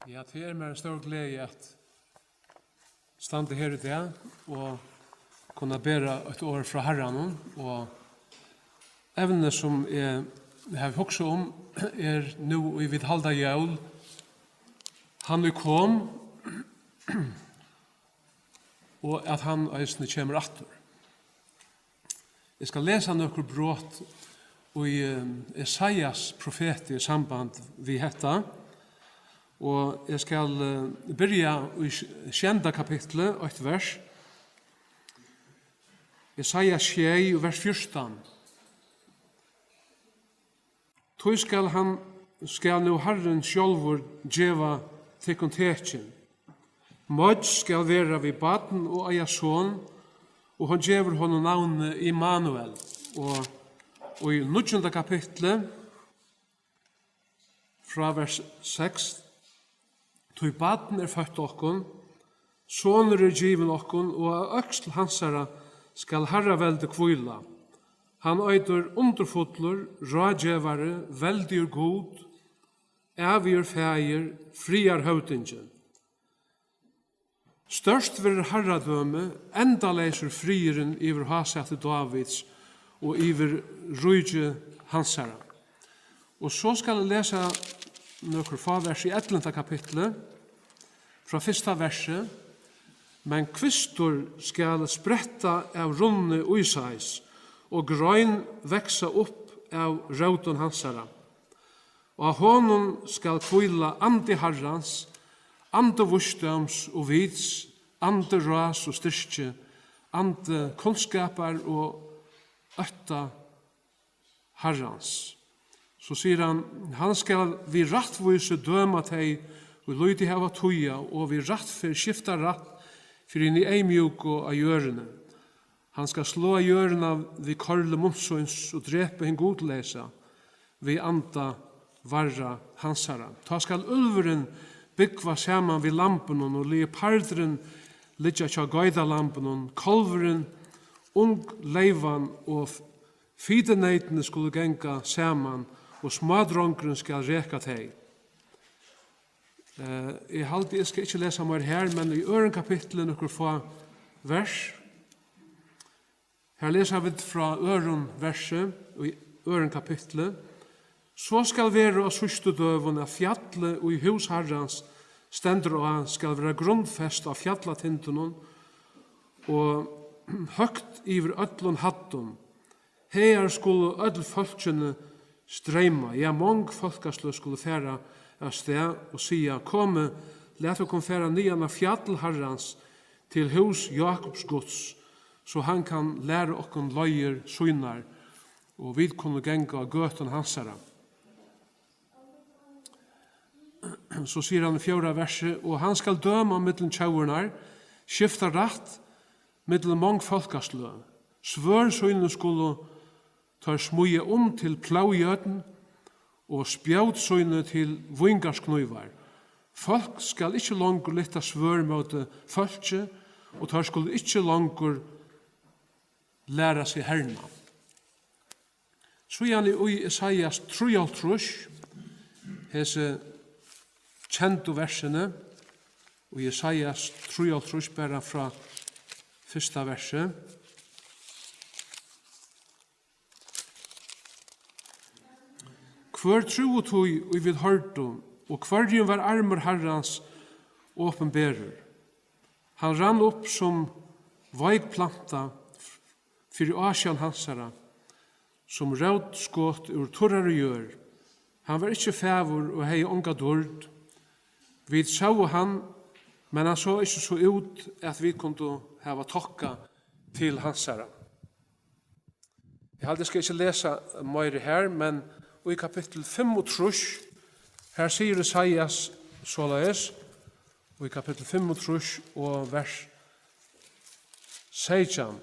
Ja, det meg en stor glede at stande her i dag og kunne bære et år fra Herren. Og evne som jeg har hokset om nå i vidhalda jævl. Han kom og at han eisne kommer aftur. Jeg skal lese noen brot i Esaias profet i samband vi hetta. Og jeg skal byrja i 7. kapitlet, 8 vers. Esaias 6, vers 14. Tøy skal nu Herren sjálvur djeva tekkun tekin. Mødd skal vera vi baden og eia son, og han djever honom navnet Immanuel. Og i 9. kapitlet, fra vers 6, Tøy baden født okkon, sonur given okkon, og av øksl hansara skal herravelde kvila. Han øyder underfotler, rådgjevare, veldig god, evig feir, friar høvdingen. Størst vil herradøme, enda leiser frieren iver hasete Davids og iver rujge hansara. Og så skal jeg lese noen få vers i 11. kapitlet, fra 1. verset. Men kvistor skal spretta av runne uisais, og grøyn veksa opp av rauton hansara. Og av honom skal kvila ande harrans, ande vurstams og vids, ande ras og styrke, ande kunnskapar og øtta harrans. Så sier han skal vi rattvise døma teg, og løyde hava tuja, og vi rattfer skifta ratt, for inn i eimjuk og av gjørene. Han skal slå av gjørene vi karle monsøns og drepe en godlesa, vi anda varra hansara. Ta skal ulveren byggva saman vi lampen, og leoparderen ligga tja gøyda lampen, kolveren, ung leivan og fideneitene skulle genga saman, og smadronkeren skal reka teg. Jeg skal ikke lese mer her, men i øren kapitlet noen få vers. Her leser vi fra øren verset, og i øren kapitlet. Så skal være av sørste døven av fjallet og i husherrens stender og han skal være grunnfest av fjallatintene og høgt iver ødlun hattum. Her skulle ødl folkene streyma, ja, mong folkaslu skulle færa av sted og sia, komme, let okkom færa nian av fjall herrans til hus Jakobs Guds, så han kan lære okkom løyer synar, og vi kunne genga Gøtun hansara. Så sier han i 4. verset, og han skal døma mittlen tjauernar, skifta ratt mittlen mong folkaslu, svør synar skulle tar smuja til plaugjøten og spjautsøyne til vingarsknøyvar. Folk skal ikke langer lytta svør mot folket, og tar skulle ikke langer læra seg herna. Så gjerne i Esaias 3, hese kjente versene, og i Esaias 3, bare fra 1. verset. Hver tro og tog og vid hørtum, og hverjum var armur herrans åpenberer. Han rann opp som veikplanta fyrir asjan hansara, som raud skått ur torrare gjør. Han var ikkje fævur og hei onga dord. Vi sjau han, men han så ikkje så ut at vi kunne hava tokka til hansara. Jeg hadde skal ikke lese mer her, men og i kapittel 35, her sier Esaias såleis, og i kapittel 35 og vers 16.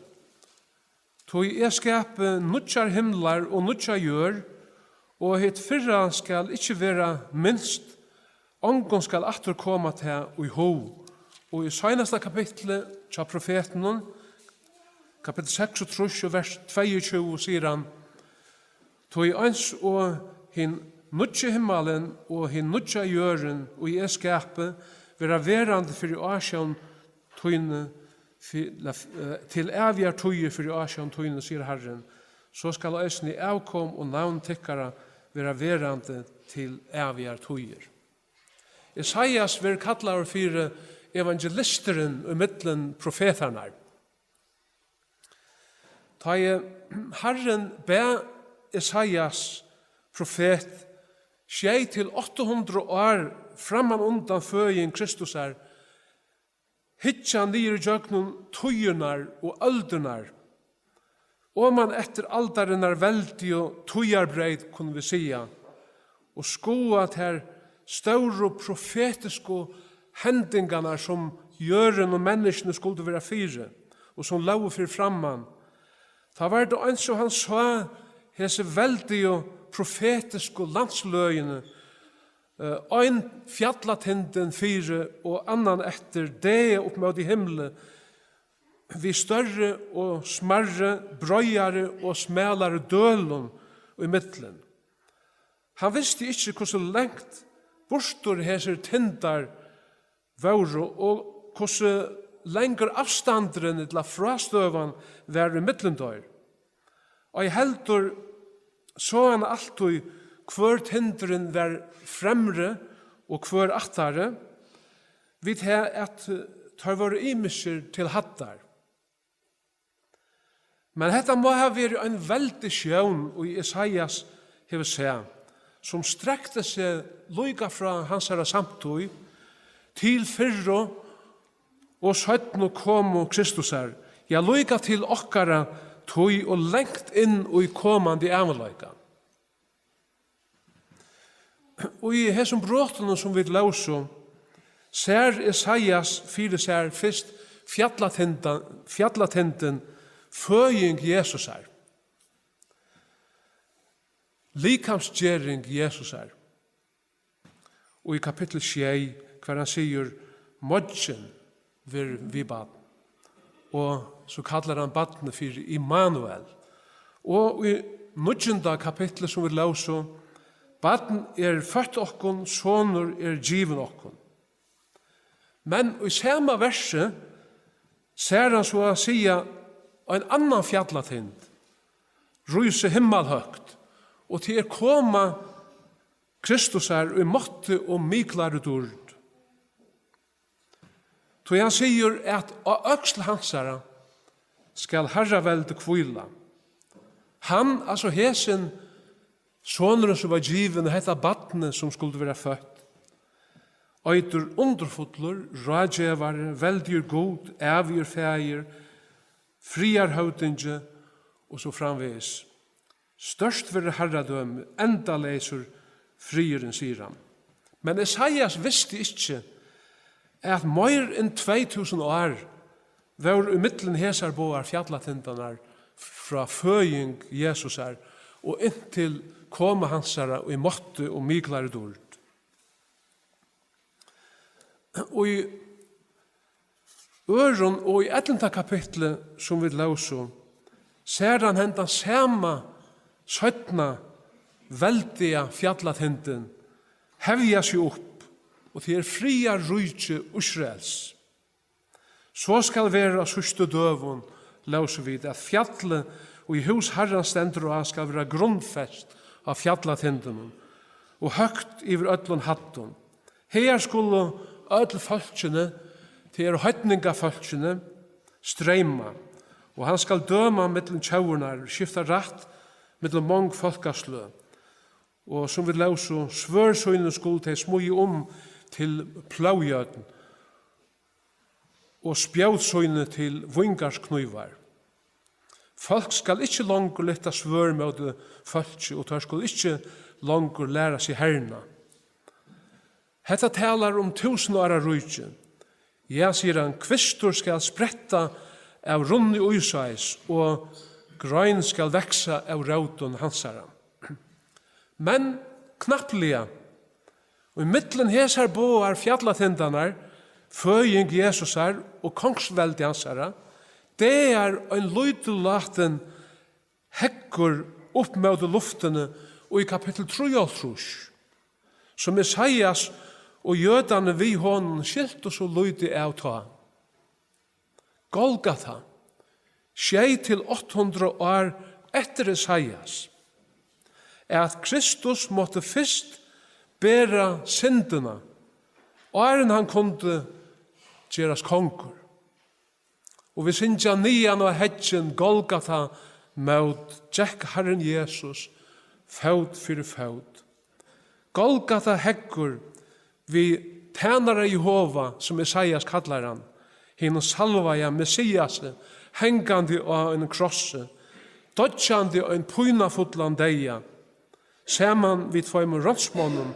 Tog skape nutjar himlar og nutjar jør, og hitt fyrra skal ikkje vera minst, ongon skal aftur koma til ui ho. Og i seneste kapittelet tja profeten, kapittel 36 og vers 22 sier han, Tog eins og hin nutje himmelen og hin nutja jøren og i skapet vera verande fyrir asjon tøyne til evjar tøye fyrir asjon tøyne, sier Herren, så skal eisen i avkom og navn tikkara vera verande til evjar tøyer. Isaias ver kallar fyrir evangelisteren og mittlen profetarnar. Ta Herren be Isaias profet 600-800 år framman undan føyin Kristus hitja nir jögnun tøyurnar og öldunar, og man etter aldarinnar veldi og tøyarbreit, kunne vi sia, og skoa til større profetiske hendingarna som jøren og menneskene skulle være fire, og som lau fyrir framman. Ta var det eins og han sa hese veldig og profetiske landsløyene, ein fjallatinden fire og annan etter det opp med i himmelen, vi større og smarre, brøyare og smelare dølun i middelen. Han visste ikke hvordan lengt bortstor hese tindar våre, og hvordan lenger avstandren til frastøvan var i middlendøyr. Og jeg heldur så han alltid hver tindren var fremre og hver attare, vid her at tar våre imisjer til hattar. Men dette må ha vært en veldig sjøvn og Isaias hever seg, som strekte seg loika fra hans herra samtøy til fyrro og søtten og kom og Kristus ja, loika til okkara tøy og lengt inn og i komande evanloika. Og i hesum bråtene som vi lauso, ser Isaias fyrir seg fyrst fjallatinden føying Jesus likamsgjering Jesus Og i kapittel 6, hver han sier, modgen vi bad. Og så kallar han badne for Immanuel. Og i 9. kapitlet som vi lauso, badn født okkon, sonur given okkon. Men i samme verset ser han så å sia en annan fjallatind, ryse himmelhøgt, og til koma Kristus i måtte og miklare dord. Så han sier at av øksel hansara skal herravelde kvila. Han, altså hesen, sonren som var given, og hetta badne som skulle være født, Eitur underfotler, rådgjevare, veldyr god, evir feir, friar høvdinge, og så framveis. Størst vil herradømme, enda leiser frieren, sier han. Men Isaias visste ikke at mer enn 2000 år var i middelen hesar boar fjallatindanar fra føying Jesus og inntil koma hansara og i måtte og miklare dord. Og i øron og i 11. kapitlet som vi lauso, ser han hendan sama 17. veldiga fjallatinden hevja seg opp, og til fria rujtje Israels. Så skal være sørste døvun, lauso vid, at fjallet og i hus herran stendur og skal være grunnfest av fjallatinden, og høgt iver öllun hattun. Her skulle öll folkene, til høytninga folkene, streima, og han skal døma mittlen tjauernar, skifta rætt mittlen mong folkaslø, og som vi lauso svørsøyne skulle til smui til plaujøten, og spjautsøyne til vingarsknøyvar. Folk skal ikke langer lytta svør med det folket, og de skal ikke langer læra seg herna. Hetta talar 1000 åra rujtje. Ja, sier han, kvistur skal spretta av runni uisais, og grøyn skal veksa av rautun hansara. Men knapplega, og i middelen hesar boar fjallatindanar, føying Jesusar og kongsveldi hansara, det en lydelaten hekkur opp med luftene og i kapittel 3, som Isaias og jødane vi hånden skilt og så lydde av ta. Golgata, 600-800 år etter Isaias, at Kristus måtte først bæra syndena, og han kunde gjeras konkur. Og vi synger nian og hedgen Golgata mot Jack Herren Jesus, fød fyrir fød. Golgata heggur vi tænare Jehova, som Isaias kallar han, hinn salvaja Messias, hengandi av en krosse, dodjandi av en pynafullan deia, saman vid tveim rådsmånen,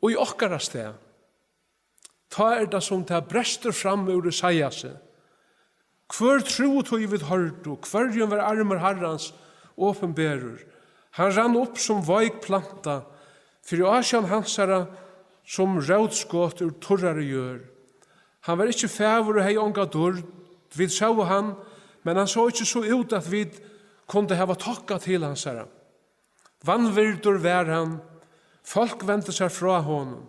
og i okkara sted. Ta det som det brester fram ur Isaias. Hver tro tog vid hørdu, hverjum var armer Herrans åpenberer. Han rann opp som veik planta, for asjan hansara som rådskått ur torrare gjør. Han var ikke fæver og hei onga dörd, vid sjå han, men han så ikke så ut at vid kunde hava tokka til hansara. Vannvirdur var han, folk vendte seg fra honom,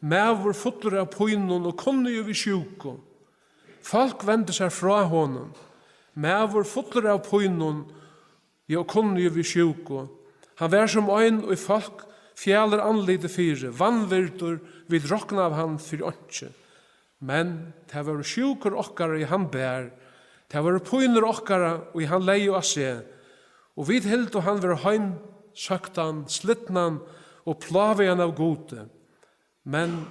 mævur fotler av pøynon og kunne jo vi sjuko. Folk vendte seg fra honom, mævur fotler av pøynon og kunne jo vi sjuko. Han var som øyn og folk fjeller anlite fire, vannvirdur vid rokna av han for åndsje. Men det var sjukur okkara i han bær, det var pøyner okkara og i han leie og se, og vid hilt og han var heim søktan, slittnan og plavejan av Gøtu. Men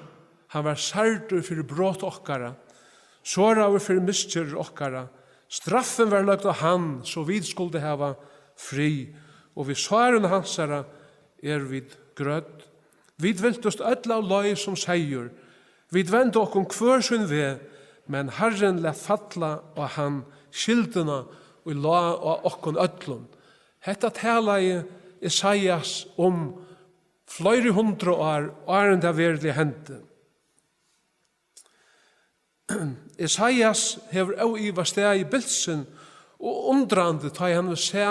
han var særdur fyrir brot okkara, såraver fyrir miskjer okkara, straffen var lagt av han, så vid skulle hava fri, og vi svaren hansara vid grødd. Vid viltust ødla av løy som seier, vid vende okkom hver sin ved, men Herren let falla av han skildena og la av okkom ødlun. Hetta tala i Isaias flere 100 år, enn det virkelig hendte. Isaias hever også i var steg i bilsen, og undrande ta han å se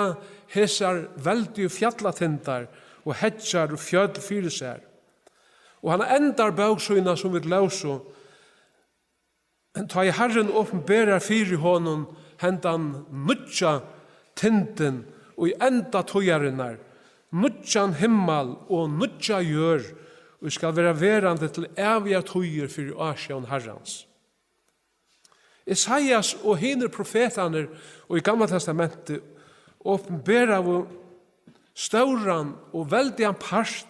hesar veldige fjallatindar og hedjar og fjød fyrir seg. Og han endar bagsøyna som vi lauso, ta i Herren åpenberar fyrir honom hendan nudja tinden og i enda tojarinnar, nudjan himmel og nudja gjør, og vi skal være verande til evige tojer fyrir asjon Herrans. Isaias og hine profetaner og i Gamla testamentet åpenberar av stauran og veldigan part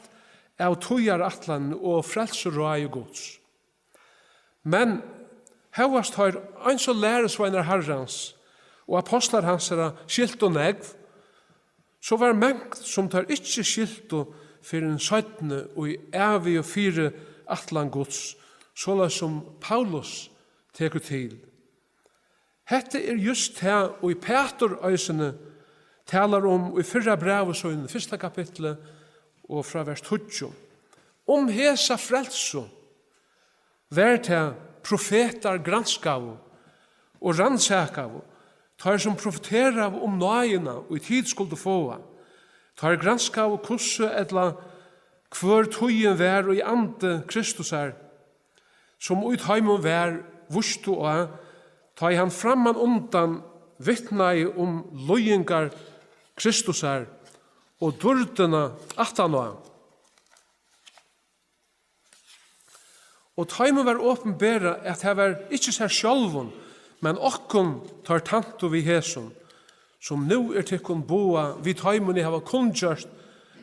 av tojar atlan og frelser og ei gods. Men hevast har eins og læresveinar Herrans og apostlar hans skilt og negv, så var mengt som tar ikkje skilt og fyrir en søytne og i evig og fire atlan gods, såla som Paulus tekur til. Hette just det, og i Peter-øysene talar og i fyrra brevesøyne, 1. kapitlet, og fra vers 20. Hesa frelso, vær til profetar granskav og rannsakav, tar som profeterar nøyina og i tid skulle få. Tar granskav og kusse etla hver tøyen vær og i ande Kristus som ut heimon vær vustu og ta i han framman undan vittnai løyingar Kristus og durdena atanoa. Og taimen var åpenbæra at det var ikkje sær sjálfun, men okkon tar tanto vi hesun, som nu tikkun boa, vi taimen i hava kundgjørst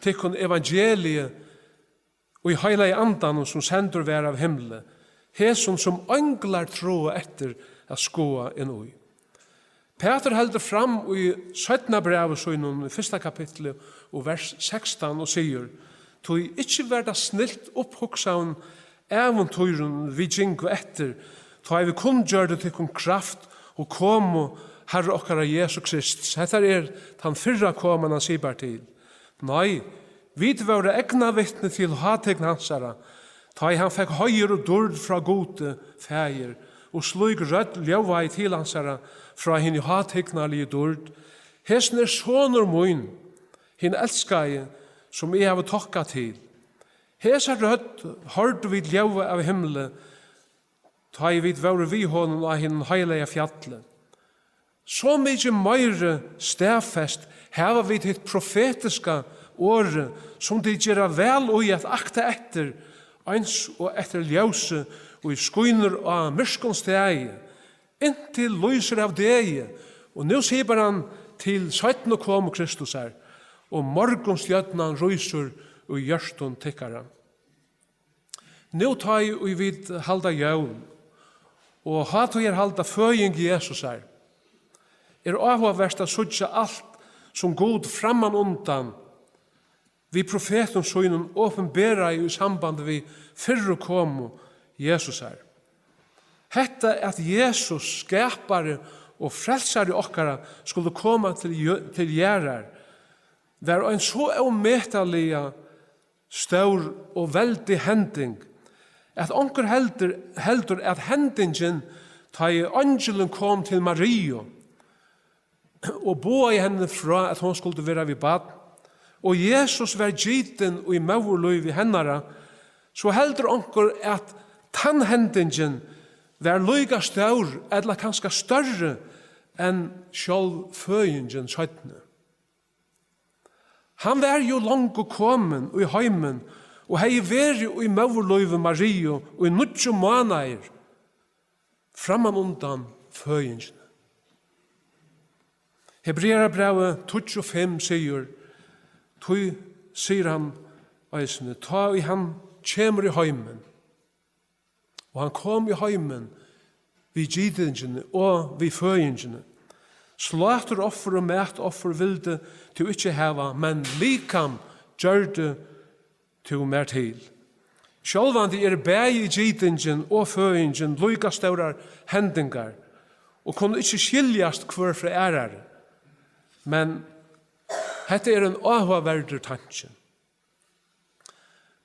tikkun evangeliet og i heila i andan som sendur vær av himle, hesun som anglar tråa etter at skoa inn ui. Peter heldur fram i 17. brevet i 1. kapitlet og vers 16 og sier, «Tog ikkje verda snilt opphugsaun eventyrun vi djingu etter, tog vi kun gjør det til kraft og komo Herre okkara Jesu Krist.» Hetta den fyrra koman han sier til. Nei, vi var egna vittne til hategn hansara, ta han fekk høyr og dord fra gode feir, og slug rødt ljøvai til hansara fra hinn hategnalige dord. Hesen sonur mun, hinn elskai, som jeg har tokka til. Hesa rødt hørte vi ljøve av himmelen, ta i vid våre vi hånden av hinn heilige fjallet. Så mykje meire stedfest heva vi til profetiska året som de gjør vel og i at akta etter, eins og etter ljøse og i skuiner av myrskons steg, inntil lyser av deg, og nå sier han til 17 kom Kristus her, og morgonstjøtnan ryser og hjørstun tikkara. Nå tar jeg og vid halda jøvn, og hat og halda føying Jesus her, avhåverst å sutja alt som god framman undan vi profeten søgnen åpenbæra i samband vi fyrre komo Jesus her. Hetta at Jesus skapare og frelsare okkara skulle komme til gjerrar var en så ometalige stor og veldig hending at onker heldur at hendingen ta i angelen kom til Maria og boa i henne fra at hon skulle være vid bad og Jesus var giten og i maurløy vi hennara så heldur onker at tannhendingen var løyga stor eller kanskje større enn sjálv føyingen søytne. Han var jo langt kommen og i heimen og hei veri og i maurløyve Maria og i 9 måneder framman undan føyingen. Hebreerbrevet 25 sier han eisene, ta i han kemur i heimen, og han kom i heimen vi gidingene og vi føyingene. Slater offer og mæt offer vilde til ikke heva, men likam gjørde til mer til. Sjálvandi bæg i gidingen og føyingen lyka staurar hendingar, og kunne ikke skiljast hver fra ærare. Men hetta en avhverder tanke.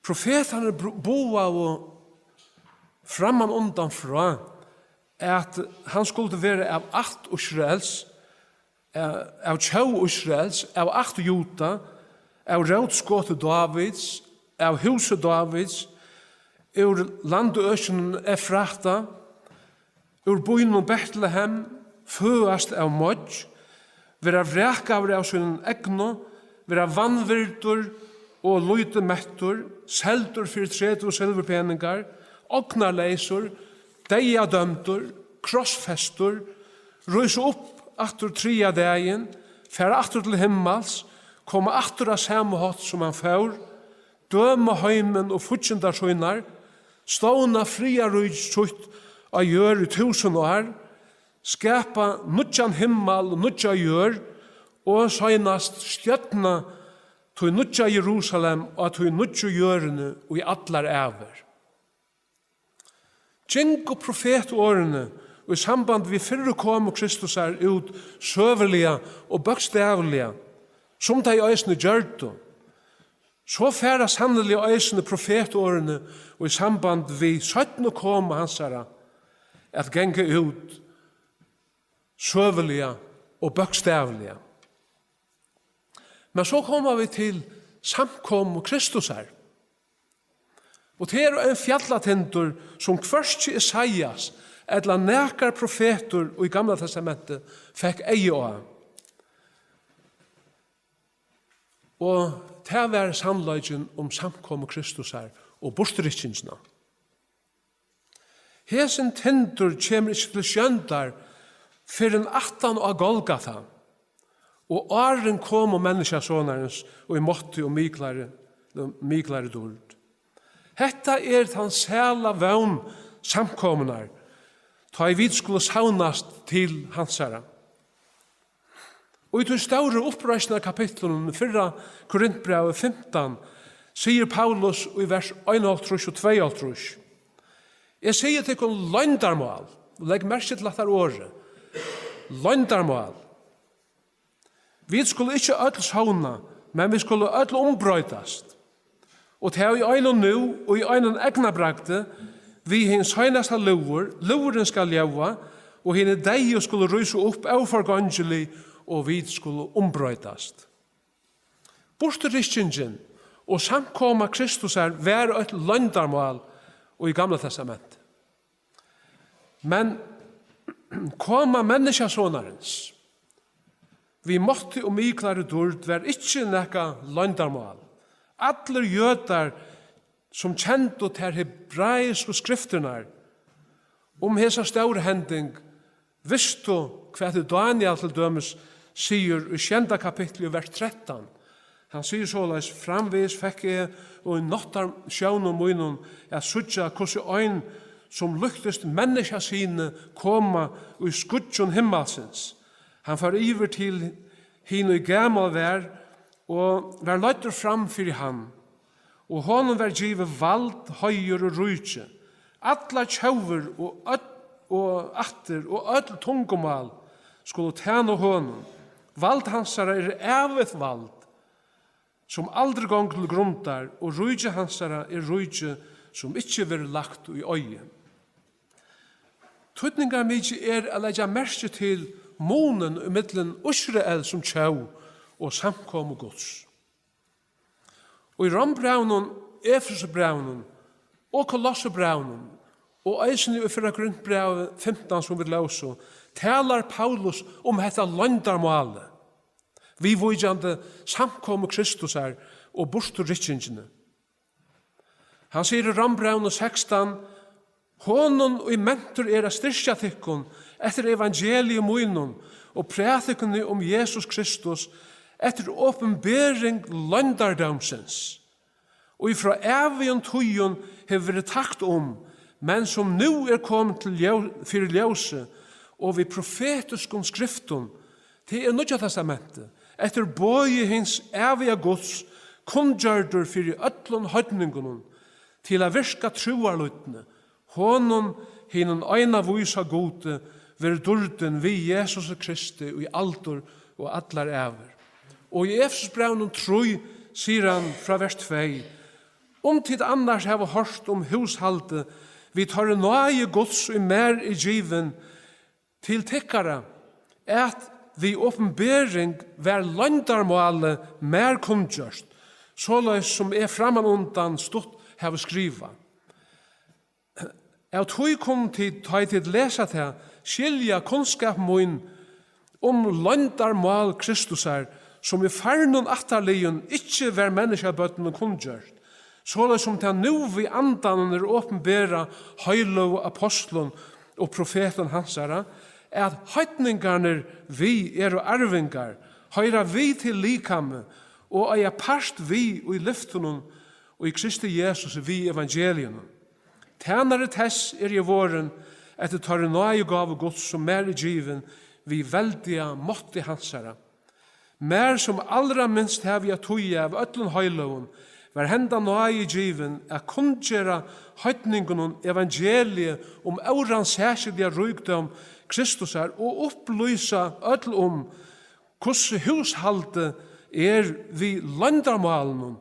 Profetene boa og framman undan fra at han skulle være av 8 Israels, av 20 Israels, av 8 Juda, av rådskåte Davids, av huset Davids, ur landøsjen Efrata, ur byen Betlehem, føast av Modj, vera vrekaver av sin egno, vera vannvirtur og løyte mettur, seldur for 30 silverpeningar, ognarleisur, deia dømtur, krossfestur, røys opp aftur 3 dagen, færa aftur til himmels, koma aftur av samme hatt som han fær, døma heimen og futjendarsøynar, ståna fria røys sutt av gjør i 1000 år, skapa nudjan himmel og nudja jør, og søgnast stjøtna til nudja Jerusalem og til nudja jørene og i allar æver. Gjeng og profetårene og i samband vi fyrre kom og Kristus er ut søvelige og bøkstavelige, som de eisene gjørte. Så færa sannelig eisene profetårene og i samband vi 17 kom og hansara at genge ut søvelige og bøkstavelige. Men så kommer vi til samkom og Kristus her. Og det en fjallatindur som først ikke Isaias, eller nekar profeter og i Gamla testamentet fikk eie av. Og det var sannløgjen om samkom og Kristus her og bortrykkensna. Hesen tindur kommer ikke til skjøndar for en 18 av Golgata, og åren kom og menneskesånarens og i måtte og myklare dord. Hetta den sæla vøvn samkomnar, ta i vid skulle saunast til hansara. Og i to store oppreisende kapitlen, 4 Korintbrevet 15, sier Paulus i vers 1 og 2. Jeg sier til kun løgndarmål, og legg merke til at det året, løgndarmål. Vi skulle ikke ødel sauna, men vi skulle ødel ombrøydast. Og til i øyne nu, og i øyne egna bragte, vi hins høynasta luren skal leva, og henne deg skulle ryse opp overforgangelig, og vi skulle ombrøydast. Bortrykkingen Og samkomma Kristus var et løndarmål og i Gamla testament. Men koma menneskesonarens, vi måtte og miklare dord, var ikkje nekka løndarmål. Alle jødar som kjente til hebraiske skrifterna hesa store hending, visste hva Daniel til dømes sier i 7. kapittel vers 13. Han sier såleis, framvis fikk jeg og i nottar sjøvnum munnen jeg sutja hvordan øyn som lyktest menneska sine koma og i skudjon himmelsins. Han far iver til hin og gammal vær og var løyter fram fyrir han. Og honom var givet vald, høyur og rujtje. Alla tjauver og atter og öll tungumal skulle tjene honom. Vald hansara evet vald, som aldri gong til grundar, og rujtje hansara rujtje som ikkje ver lagt i øye. Tøtningar mykje a leggja merke til månen i middelen Israel som tjau og samkom og gods. Og i Rombraunen, Efesebraunen og Kolossebraunen og eisen i fyrra grunnbrev 15 som vi lauso, talar Paulus hetta løndarmålet. Vi vujande samkom Kristus og borstu ritsingene. Han sier i Rombraunen 16, honon og i mentor a styrkja tykkun etter evangelium muinun og prætikun Jesus Kristus etter åpenbering løndardamsens. Og ifra evigen tøyen hever det takt men som nu kommet til fyrir ljøse, og vi profetiskon skriftun, til Nødja testamentet, etter bøye hins evige gods, kundgjørdur fyrir öllun høydningunum, til a virka truarlutne, honom hinnen øyna vysa gode, ver durden vi Jesus Kristi og i aldur og allar ever. Og i Efesbraunen 3 sier han fra vers 2, tid annars hava hørt hushalde, vi tar nøye gods og mer i given til tikkara, at vi åpenbering vær løndarmåle mer kundgjørst, såleis som framan undan stått hava skriva. Jeg tog kom til lesa til, skilja kunnskap mun løndarmål Kristus som i farnon attarlion ikkje vær menneskabøtten og kundgjørst. Såleis som til nu vi andan åpenbæra høylo apostlon og profeten hansara, at høytningarne vi og arvingar, høyra vi til likamme, og eia parst vi og i lyftunon, og i Kristi Jesus vi evangelion. Tænare tess i våren, etter tar nøye gav gods som mer i given, vi veldiga måtti hansara. Mer som allra minst hev jeg tøye av ötlun høyloven, var henda nøye given a kundgjera høytningun evangeliet auran særskilja rygdom Kristus og opplysa öll hvordan hushalde vi løndarmalen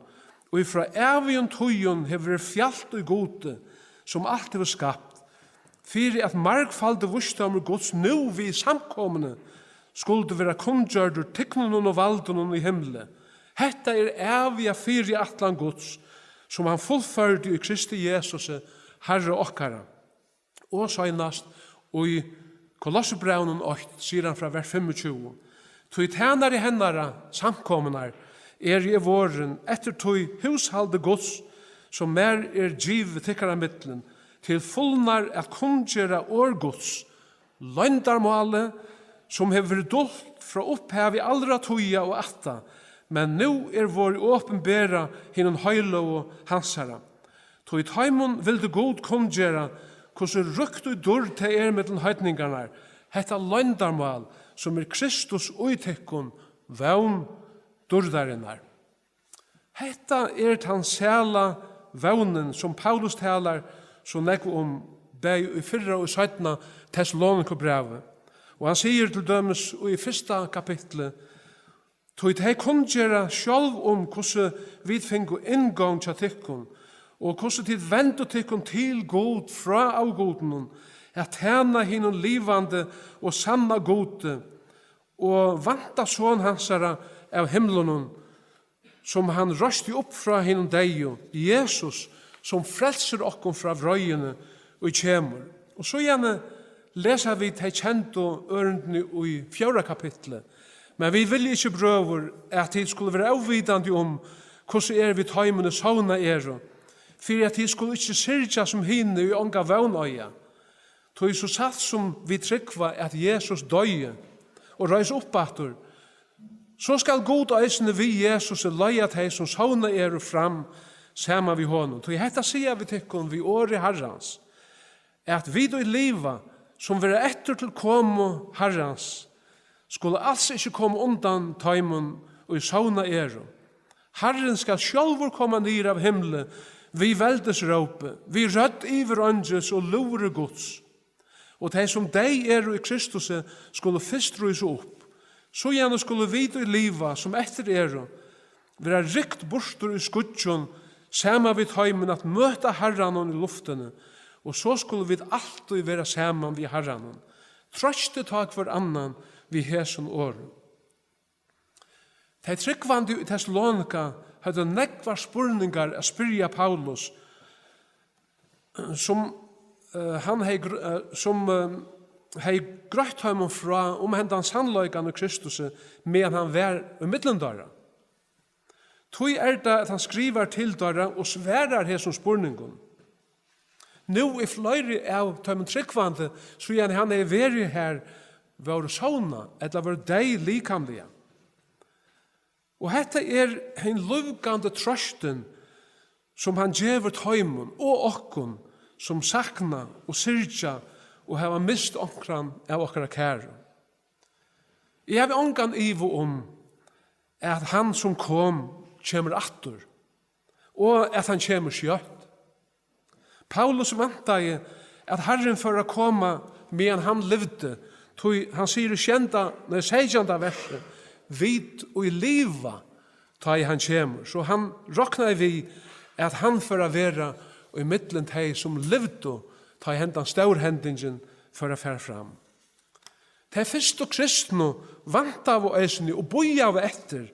og ifra evigen tøyen hever fjalt og gode som alt hever skapt, fyrir at markfalde vursdommer gods nu vi samkomne skulle være kundgjørdur tikknun og valdunun i himle. Hetta evige fyrir atlan gods som han fullførde i Kristi Jesus, Herre okkara. Og søgnast, og i Kolossebraunen 8, sier han fra vers 25, tog tænare hennara samkomnar i våren etter tog hushalde gods som mer givet tikkara mittlen til fullnar at kundgjera årgods, løndarmåle som hever dult fra opphav i allra toja og atta, men nu vår åpenbæra hinnom høylo og hansara. Tog taimon vil det god kundgjera hvordan rukt og dår til med den høytningarna, hetta løndarmål som Kristus uitekkun vevn durdarinnar. Hetta tan sæla vevnen som Paulus talar så nekv bei i 4 og 17 Thessalonikerbrevet. Og han sier til dømes i 1. kapitlet, tog hei kundgjera sjálv hvordan vi fingo inngang til tikkun, og hvordan tid vendu tikkun til god fra avgoden, at tæna hinnom livande og sanna gode, og vanta sån hansara av himlunum, som han røste opp fra henne deg, Jesus, som frelser okkom fra vrøyene og kjemur. Og så gjerne leser vi til kjent og ørendene i 4. kapitlet. Men vi vil ikke brøver at de skulle være avvidende om hvordan vi tøymene sauna for at de skulle ikke syrja som hinne i ånga vevnøya. Tog så satt som vi trykva at Jesus døye og reis opp aftur, så skal god eisene vi Jesus leia til som sauna fram saman vi honom. Tog hetta sier vi tykkun vi åri herrans, at vi då i liva som vi etter til komo herrans, skulle alls ikke komme undan tøymon og i sauna Herren skal sjálvur koma nir av himle, vi veldes råpe, vi rødt iver åndes og lure gods. Og de som deg i Kristus skulle fyrst røyse opp, så gjerne skulle vi i liva som etter være rikt borster i skudjon, saman vid tøymen at møta herran i luftene, og så skulle vi alltid være saman vid herran. Trøste tak for annan vi hæson åren. De tryggvande i Thessalonika hadde nekvar spurningar a spyrja Paulus, som hei grøtt ham fra hendan sannløygan i Kristus medan han var i middelendara. Tøy det at han skriver til dara og sverar hesson spurningun. Nu i fløyri av tøymen tryggvande, så gjerne han veri her var sauna, eller var deg likamlige. Og hetta en luvgande trøsten som han gjever tøymen og okkon som sakna og syrja og hava mist onkran av okkara kære. Jeg har ongan ivo at han som kemur aftur og at han kemur skjøtt. Paulus vantar at Herren for å komme medan han levde, han sier i 16. verset, vid og i liva ta i han kjemur. Så han råknar vi at han for å være og i middelen teg som levde ta i hendan staurhendingen for å fære fram. Det fyrst og kristne vant av og eisene og boi av etter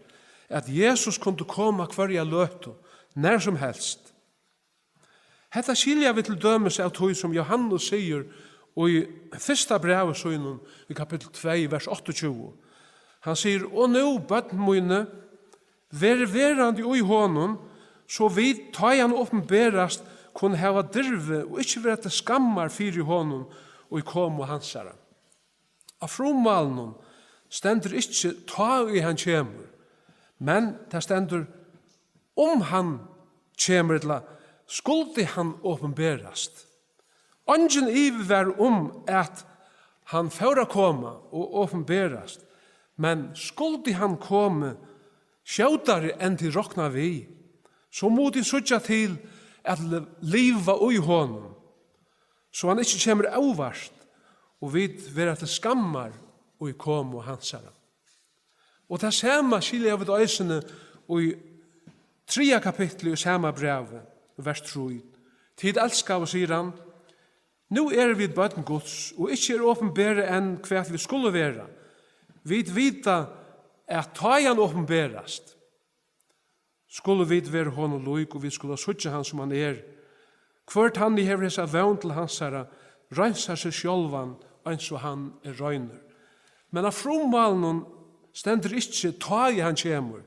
at Jesus kunne komme hver løte nær som helst. Hetta skilja vi til dømes av tog som Johannes sier og i fyrsta brev i kapittel 2 vers 28. Han sier, og nå, bøtten mine, verande i honom, så vi ta han åpenberast, kunne hava dirve, og ikke være til skammar fyrir honom, og i kom og hansara. Av fromvalen stender ikke ta i han kjemur, men det stender han kjemur, skuldi han åpenberast. Ongen iver at han føra koma og åpenberast, men skuldi han komme skjøtare enn til rokna vi, så må de sutja til at liva ui honom, så han ikke kommer avvarst, og vid vera til skammar ui kom og hansara. Og det samme skilja av det øysene i 3. kapitlet i samme brevet, vers 3. Tid elskar og sier han, nu vi bøtten Guds, og ikke åpenbære enn hva vi skulle være. Vi vita at ta han åpenbærast, skulle vi være honom loik, og vi skulle sutja han som han Hvert han i hever hessa vevn til hans herra, reinsar seg sjálvan, eins og han røyner. Men av fromvalen stender ikke ta i han kjemur,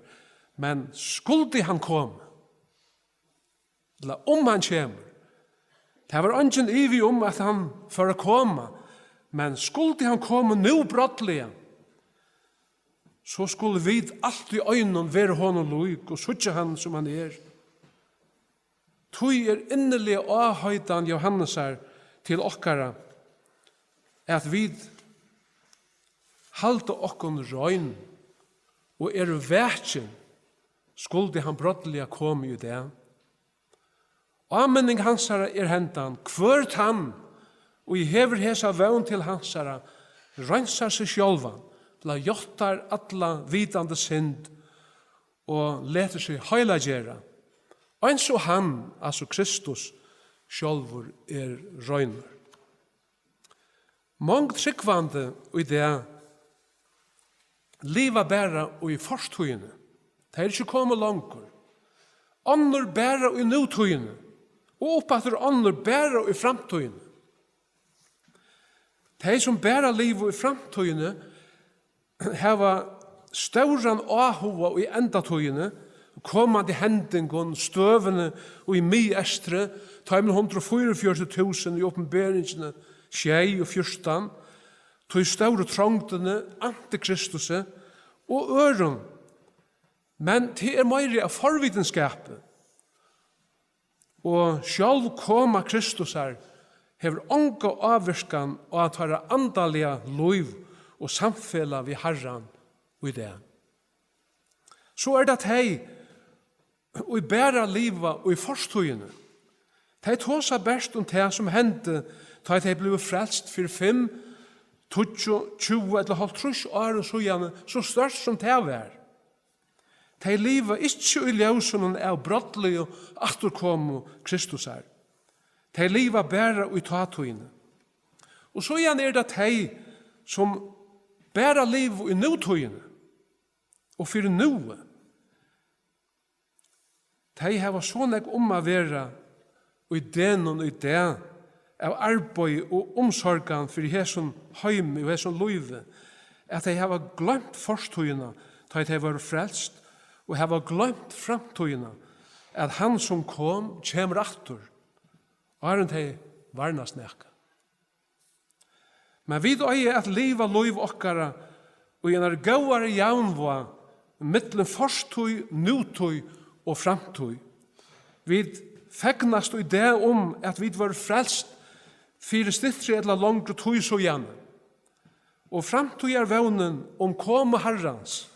men skuldi han kom, eller han kjemur. Det var ingen ivi at han for å komme, men skuldi han komme nu brottelig, så skulle vi alltid i øynene være honom loik og sutja han som han Tui innerlig avhøydan Johannes til okkara at vi halda okkon røyn og vekjen skuldi han brottelig komme i det. Avmenning hansara hentan hvert han og i hever hesa vevn til hansara reinsar seg sjálvan la jottar alla vitande synd og leter seg heila gjerra. Eins og han, altså Kristus, sjálfur røyner. Mång tryggvande i det liva bæra og i forstøyene, Det ikke kommet langer. Annor bæra i nutøyene, og oppfatter annor bæra i framtøyene. De som bæra livet i framtøyene, hava stauran ahova i endatøyene, kommande hendingen, støvene og i mi-estre, 244.000 i åpenberingene, 6 og 14, tog staure trangtene, antikristuset og øren. Men det meiri av forvitenskapet. Og sjálv koma Kristus her, hever ånga avvirskan og at være andalige liv og samfella vi Herren og i det. Så det at hei, og i bæra liva og i forstøyene. De tåsa best om det som hendte, da de ble frelst for 5, 20 eller 50 år og så gjerne, så størst som det var. De liva ikke i ljøsene av brottelig og afturkomme Kristus her. De liva bæra og i tatøyene. Og så gjerne det at de som bæra liv i nutøyene, og for noe, de har sånn jeg å være og i den og i det av arbeid og omsorgen for hesson heime og hesson løyve, at de har glemt forstøyene da de var frelst, og har glemt framtøyene at han som kom kemur aftur, og har de varna snakka. Men vi er at liva løyv okkara og en gauare jaunva mittlen forstøy, nutøy og framtøy. Vi fegnast i det at vi var frelst fire stittri eller langre tøy så gjerne. Og framtøy vevnen koma Herrans.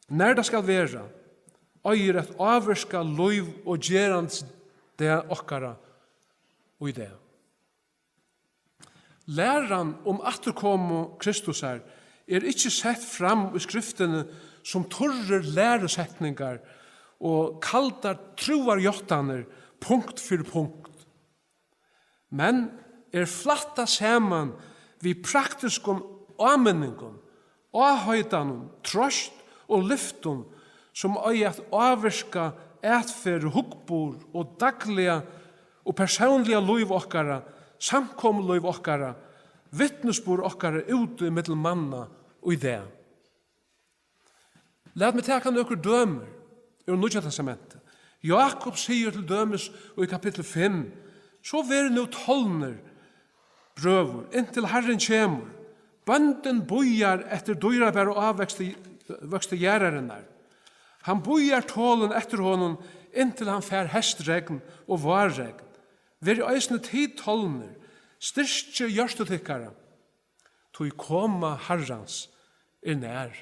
Når det skal være, øyer et avvirska løyv og gjerans det okkara og i det. Læran afturkomme Kristus her ikke sett fram i skriftene som torrer læresetningar og kaldar troarjottaner punkt for punkt. Men flatta saman vi praktiskon avmenningon, avhøydanon, trøst og lyfton som at avvirka ætfer, hugbor og dagliga og personliga liv okkara, samkomliv okkara, vittnesbor okkara ute mittel manna og i det. Lad meg teka nokkur dømer ur Nýja testamentet. Jakob sier til dømes og i kapittel 5, så vere nu tolner brøver inntil Herren kjemur. Bønden bojar etter dyrabær og avvekste gjerrarinnar. Han bojar tålen etter honom inntil han fær hestregn og varregn. Vere eisne tid tolner, styrstje gjørstetikkara, tog koma Herrans nær.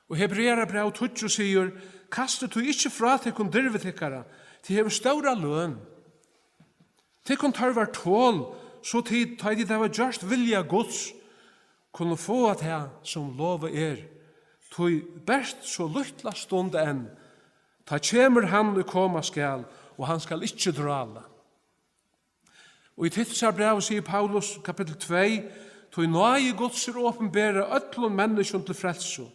Og Hebreera brev 20 sier, kastet du ikke fra til kun dirvetikkara, til hever ståra løn. Til kun tarvar tål, så tid tar de det var gjørst vilja gods, kunne få at det som lovet tog best så luttla stund enn, ta kjemur han og koma skal, og han skal ikke drala. Og i Titusar brev sier Paulus, kapittel 2, tog nøye gods åpenbæra öllun menneskjon til frelso,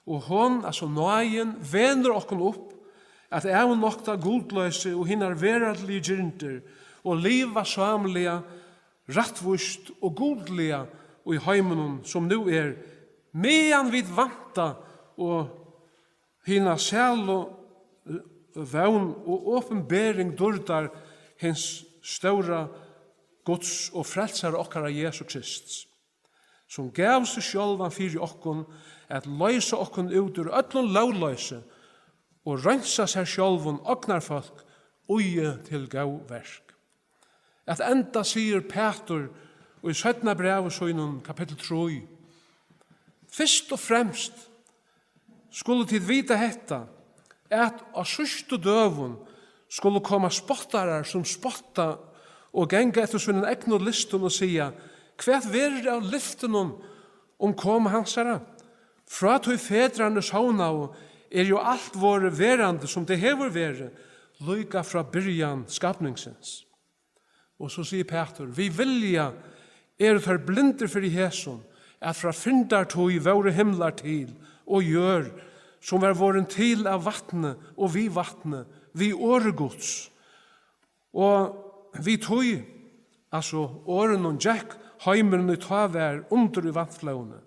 og hon, altså nøyen, vener okkon opp, at nokta godløse og hinnar veraldlige gyrinter, og liva samlega, rattvust og godliga, og i heimenon som nu medan vid vanta, og hinna sjæl og vevn og åpenbæring dordar hins ståra Guds og frelsar okkara Jesu Krist, som gav seg sjálvan fyrir okkon, at løysa okkon ut ur öllun lovløyse, og rensa seg sjálvun ognarfolk ui til gau verk. At enda sier Petur, og i 17. brevet søgnun, kapittel 3, fyrst og fremst skulle tid vita hetta, at av systu døvun skulle koma spottarar som spotta og genga etter sin egnu listun og sia, hva verir av liftunum koma hansara? Fra tog fedrarne sauna og jo alt våre verande som det hever vere, lyka fra byrjan skapningsens. Og så sier Petur, vi vilja tar blinder for i hæson, at fra fyndar tog våre himlar til, og gjør som var våren til av vattnet og vi vattnet, vi åregods. Og vi tog, altså åren og Jack, heimeren og tavær under i vannflåene.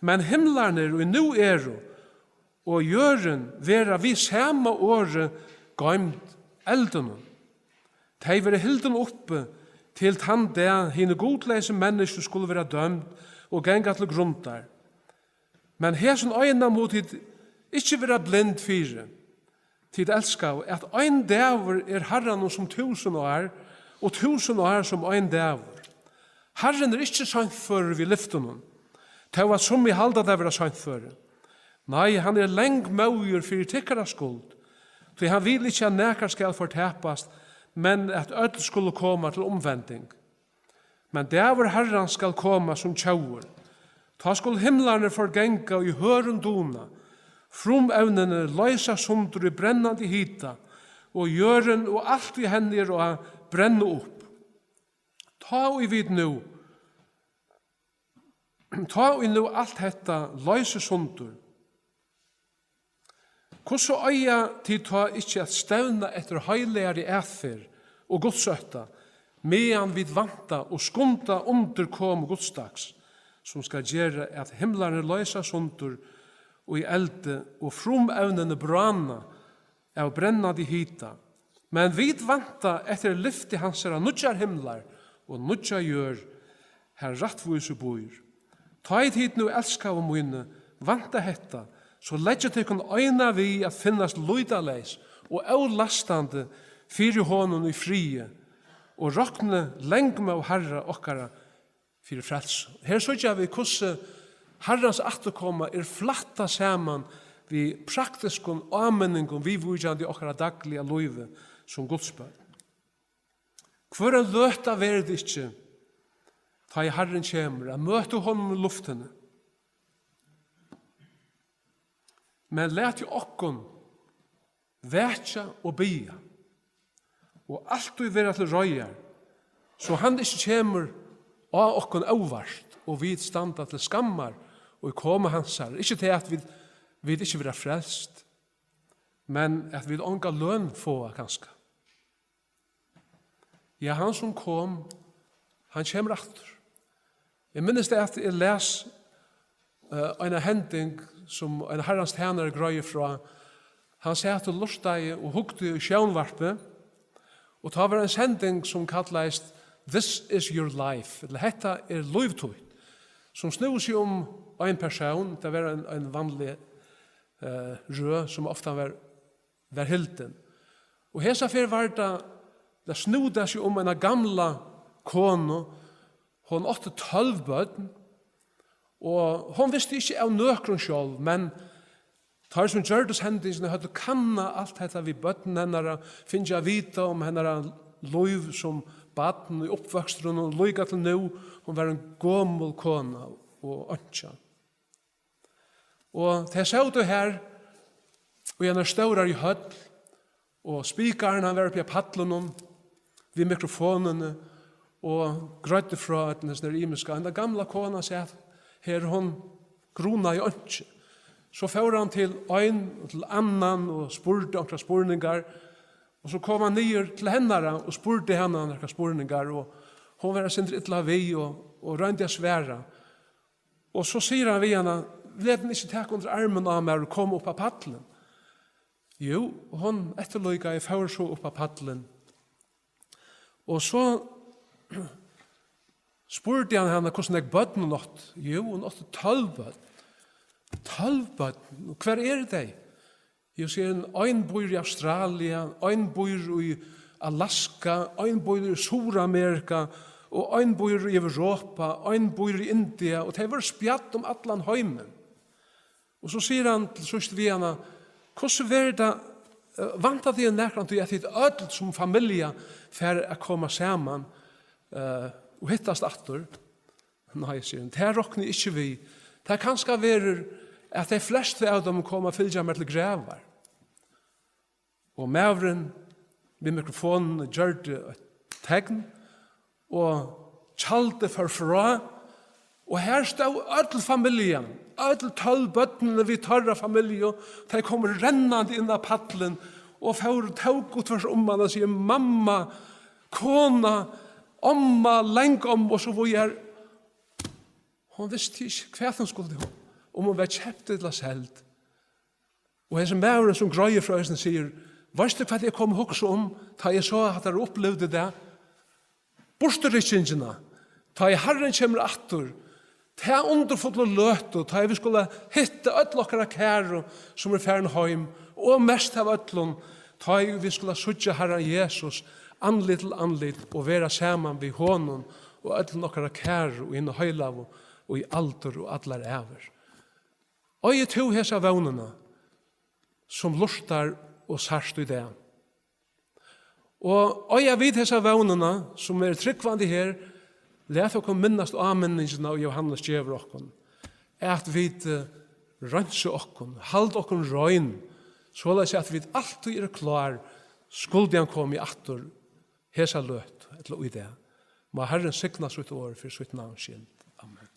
Men himlarne og nu og gjøren vera vi samme året gøymt elden. De var hilden oppe til tann det hine godleise mennesker skulle være dømt og genga til grunn der. Men hesen øyna mot hit ikke være blind fire. Tid elskar at ein dæver herran som 1000 år, og 1000 år som ein dæver. Herren ikke sannfører vi lyften. Det var som i halda det var sannfører. Nei, han lengt mauer for tikkara skuld. For han vil ikke at nekar skal fortepast, men at ødel skulle komme til omvending. Men dæver herran skal komme som tjauer. Ta skulle himlarne forgenga og i høren dona, frumevnene løysa sundur i brennande hita, og gjøren og alt i hender og brenne opp. Ta og i vid nu, alt hetta løysa sundur. Hvordan øya tid ta ikke at stevna etter heiligere æfer og godsøtta, medan vid vanta og skunda underkom godsdags, som skal gjøre at himlarne løysa sundur og i elde og frumevnene brana av brennande hita. Men vid vanta etter lyfti hansara nudjar himlar og nudjar gjør her rattvise boir. Ta i tid nu elska av mine, vanta hetta, så legger tykkun øyna vi at finnast luidaleis og avlastande fyrir honom i frie og rokne lengme av herra okkara fyrir frels. Her søgja vi hvordan herrans afturkoma flatta saman vi praktiskun anmenningum vi vujandi okkara dagliga luive som godsbøn. Hvor løta verð ikkje ta i herren kjemur, a møte honom i luftene. Men let jo okkon vetja og bia, og alt du vera til røyar, så han ikkje kjemur av okkon óvart, og vi standa til skammar, og koma hansar. Ikkje til at vi ikkje vera frelst, men at vi onga løn få kanska. Ja, han som kom, han kjemur aftur. Jeg minnes det at jeg les en hending som en herrans tjenere grøy fra. Han sier til lortdeg og hugde i Sjónvarpet, og det var en sending som kallades This is your life, eller hetta livtøy, som snur seg om en person, det var en vanlig rød som ofta var hilden. Og hesa fyrir var det snudde seg om en gamla kone. Hon åtte 12 bøtten, og hon visste ikke av nøkron sjálv, men tar som gjørdes hendelsene, hadde kanna alt dette vi bøtten hennara, finnes jeg vita om hennara loiv som baden i oppvøkstrun, og loiga til nå, hon var en gommel kona og ønska. Og det sa du her, og jeg staurar i høll, og spikaren han var oppi av paddelen, vi mikrofonene, og grøyde fra at den imiska. En gamla kona sier at her hon gruna i ønske. Så får han til ein og til annan og spurte omkring spurningar. Og så kom han nyer til hennara og spurte henne omkring spurningar. Og hon var sindri ytla vi og røyndi a sværa. Og så sier han vi henne, vil den ikke takk under armen av meg og komme opp av paddelen? Jo, hon etterløyga i førså opp av paddelen. Og så spurte han henne hvordan jeg bøtten hun åtte. Jo, hun åtte 12 bøtten. 12 bøtten? Og hver det? Jeg sier en bor i Australia, en bor i Alaska, en bor i Sur-Amerika, og en bor i Europa, en bor i India, og det var spjatt om atlan heimen. Og så sier han til søst vi henne, hvordan var det, vant at det nærkant til at det ødelt som familie for å komme sammen, og hittast aftur. Nei, sier han, det råkner ikke vi. Det kan skal være at de fleste av dem kommer og fylgja meg til grevar. Og mævren med mikrofonen gjør det et tegn, og kjalte for fra, Og her stod öll familjen, öll 12 bøttene vi tørre familie, de kommer rennende inn av paddelen, og får tåg ut tvers om han og sier, mamma, kona, omma, leng om, og så var jeg. Hun visste ikke hva hun skulle gjøre, om hun var kjøpt til å selv. Og en som mæren som grøyer fra høysen sier, vet du hva jeg kom også om, da jeg så at jeg opplevde det? Borsterikingene, da jeg herren kommer aftur, ta underfull og løt, ta vi skulle hitte ødlokkere kære som ferden hjem, og mest av ødlom, ta vi skulle sutja herren Jesus, andlit til andlit, og være sammen ved hånden, og ødlokkere kære, og inn i høylav, og i alder og allar æver. Og jeg tog hese vågnene, som lustar og sarst i det. Og jeg vet hese vågnene, som tryggvande her, let oss minnast avmenningsene av Johannes djever okkon, at vi rønser okkon, hald okkon røyn, så la seg at vi alltid klar, skulle han komme i atter, hesa løt, eller i det. Må Herren signa sitt år for sitt navns skyld. Amen.